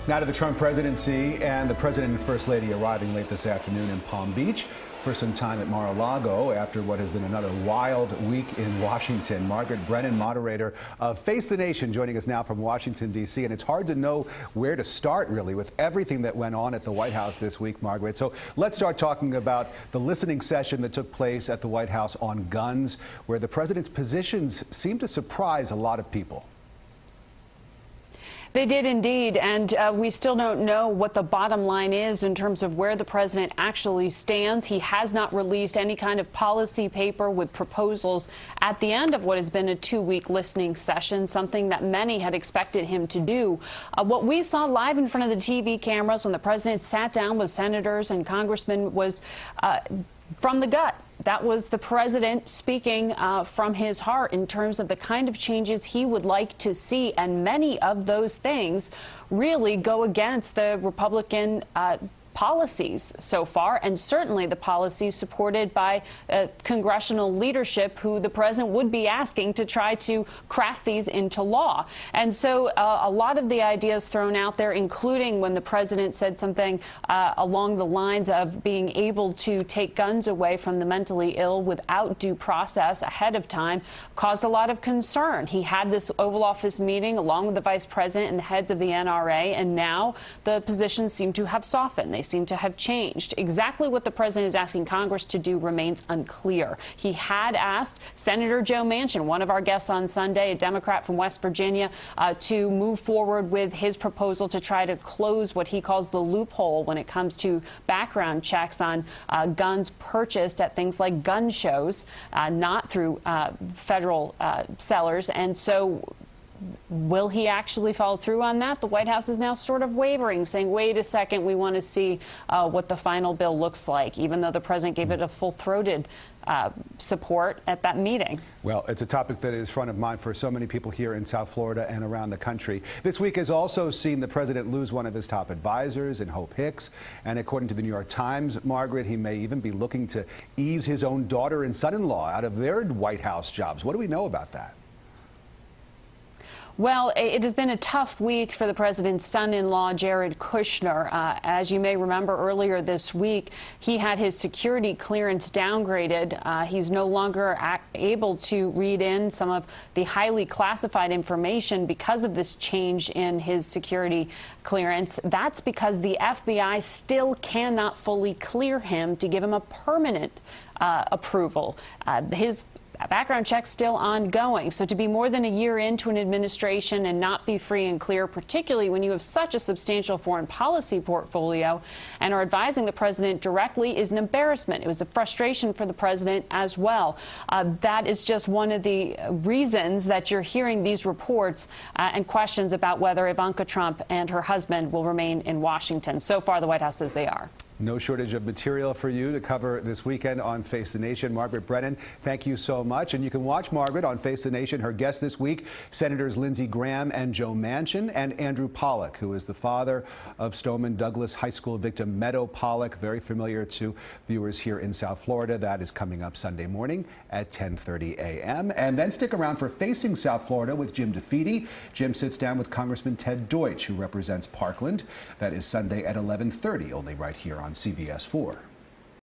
Now to the Trump presidency and the president and first lady arriving late this afternoon in Palm Beach for some time at Mar-a-Lago after what has been another wild week in Washington. Margaret Brennan, moderator of Face the Nation, joining us now from Washington, D.C. And it's hard to know where to start, really, with everything that went on at the White House this week, Margaret. So let's start talking about the listening session that took place at the White House on guns, where the president's positions seemed to surprise a lot of people. They did indeed, and we still don't know what the bottom line is in terms of where the president actually stands. He has not released any kind of policy paper with proposals at the end of what has been a two-week listening session, something that many had expected him to do. What we saw live in front of the TV cameras when the president sat down with senators and congressmen was from the gut. That was the president speaking from his heart in terms of the kind of changes he would like to see. And many of those things really go against the Republican policies so far, and certainly the policies supported by congressional leadership, who the president would be asking to try to craft these into law. And so a lot of the ideas thrown out there, including when the president said something along the lines of being able to take guns away from the mentally ill without due process ahead of time, caused a lot of concern. He had this Oval Office meeting along with the vice president and the heads of the NRA, and now the positions seem to have softened. They seem to have changed. Exactly what the president is asking Congress to do remains unclear. He had asked Senator Joe Manchin, one of our guests on Sunday, a Democrat from West Virginia, to move forward with his proposal to try to close what he calls the loophole when it comes to background checks on guns purchased at things like gun shows, not through federal sellers. And so will he actually follow through on that? The White House is now sort of wavering, saying, wait a second, we want to see what the final bill looks like, even though the president gave it a full-throated support at that meeting. Well, it's a topic that is front of mind for so many people here in South Florida and around the country. This week has also seen the president lose one of his top advisors in Hope Hicks. And according to the New York Times, Margaret, he may even be looking to ease his own daughter and son-in-law out of their White House jobs. What do we know about that? Well, it has been a tough week for the president's son-in-law, Jared Kushner. As you may remember, earlier this week, he had his security clearance downgraded. He's no longer able to read in some of the highly classified information because of this change in his security clearance. That's because the FBI still cannot fully clear him to give him a permanent approval. His background check's still ongoing. So to be more than a year into an administration and not be free and clear, particularly when you have such a substantial foreign policy portfolio and are advising the president directly, is an embarrassment. It was a frustration for the president as well. That is just one of the reasons that you're hearing these reports and questions about whether Ivanka Trump and her husband will remain in Washington. So far, the White House says they are. No shortage of material for you to cover this weekend on Face the Nation. Margaret Brennan, thank you so much. And you can watch Margaret on Face the Nation. Her guests this week, Senators Lindsey Graham and Joe Manchin, and Andrew Pollack, who is the father of Stoneman Douglas High School victim Meadow Pollack, very familiar to viewers here in South Florida. That is coming up Sunday morning at 10:30 a.m. And then stick around for Facing South Florida with Jim DeFede. Jim sits down with Congressman Ted Deutsch, who represents Parkland. That is Sunday at 11:30, only right here on CBS 4.